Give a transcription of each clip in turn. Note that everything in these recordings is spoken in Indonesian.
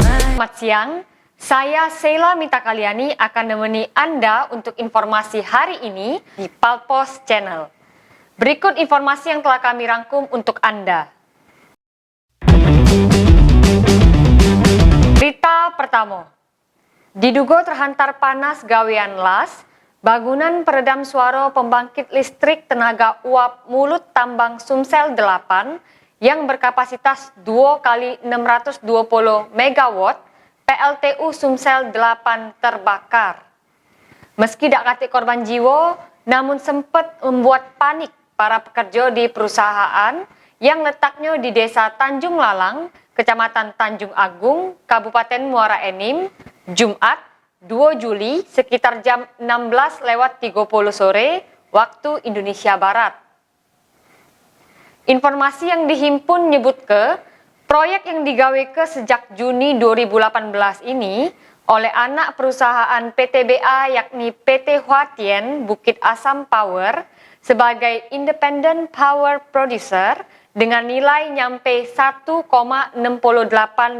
Selamat siang, saya Sheila Mitakaliani akan menemani Anda untuk informasi hari ini di Palpos Channel. Berikut informasi yang telah kami rangkum untuk Anda. Berita pertama, diduga terhantar panas gawean las, bangunan peredam suara pembangkit listrik tenaga uap Mulut Tambang Sumsel 8 yang berkapasitas 2 kali 620 MW PLTU Sumsel 8 terbakar. Meski tak katik korban jiwa, namun sempat membuat panik para pekerja di perusahaan yang letaknya di Desa Tanjung Lalang, Kecamatan Tanjung Agung, Kabupaten Muara Enim, Jumat 2 Juli sekitar jam 16.30 sore waktu Indonesia Barat. Informasi yang dihimpun nyebut ke proyek yang digawe ke sejak Juni 2018 ini oleh anak perusahaan PTBA yakni PT Huatien Bukit Asam Power sebagai Independent Power Producer dengan nilai nyampe 1,68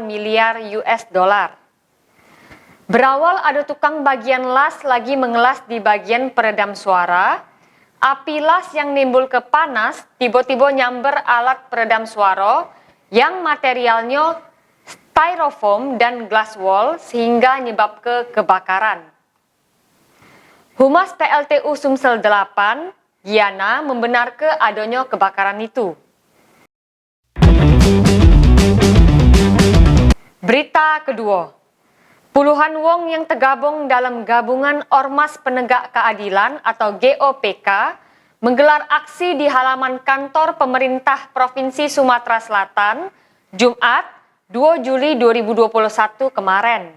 miliar US dollar. Berawal ada tukang bagian las lagi mengelas di bagian peredam suara, api las yang nimbul ke panas tiba-tiba nyamber alat peredam suara yang materialnya styrofoam dan glass wall sehingga nyebab ke kebakaran. Humas PLTU Sumsel 8, Giana, membenarkan adanya kebakaran itu. Berita kedua, puluhan wong yang tergabung dalam Gabungan Ormas Penegak Keadilan atau GOPK menggelar aksi di halaman kantor pemerintah Provinsi Sumatera Selatan, Jumat 2 Juli 2021 kemarin.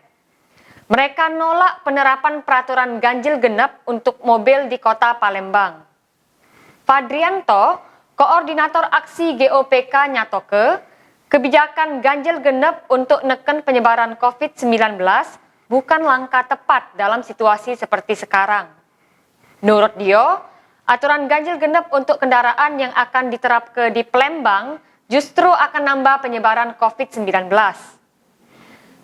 Mereka nolak penerapan peraturan ganjil genap untuk mobil di kota Palembang. Fadrianto, koordinator aksi GOPK nyatoke, kebijakan ganjil genap untuk neken penyebaran COVID-19 bukan langkah tepat dalam situasi seperti sekarang. Menurut dia, aturan ganjil genap untuk kendaraan yang akan diterapkan di Palembang justru akan nambah penyebaran COVID-19.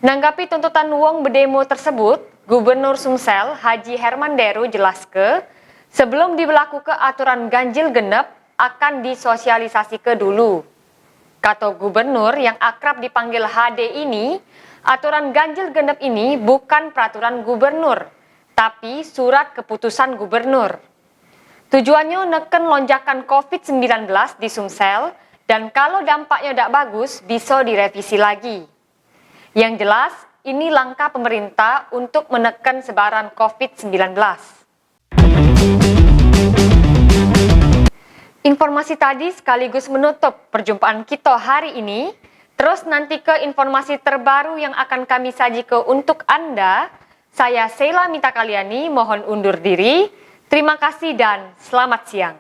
Nanggapi tuntutan wong berdemo tersebut, Gubernur Sumsel Haji Herman Deru jelaskan, sebelum diberlakukan aturan ganjil genap akan disosialisasikan dulu. Kata gubernur yang akrab dipanggil HD ini, aturan ganjil genap ini bukan peraturan gubernur, tapi surat keputusan gubernur. Tujuannya neken lonjakan COVID-19 di Sumsel, dan kalau dampaknya tidak bagus, bisa direvisi lagi. Yang jelas, ini langkah pemerintah untuk menekan sebaran COVID-19. Informasi tadi sekaligus menutup perjumpaan kita hari ini. Terus nanti ke informasi terbaru yang akan kami sajikan untuk Anda. Saya Sheila Mitakaliani mohon undur diri. Terima kasih dan selamat siang.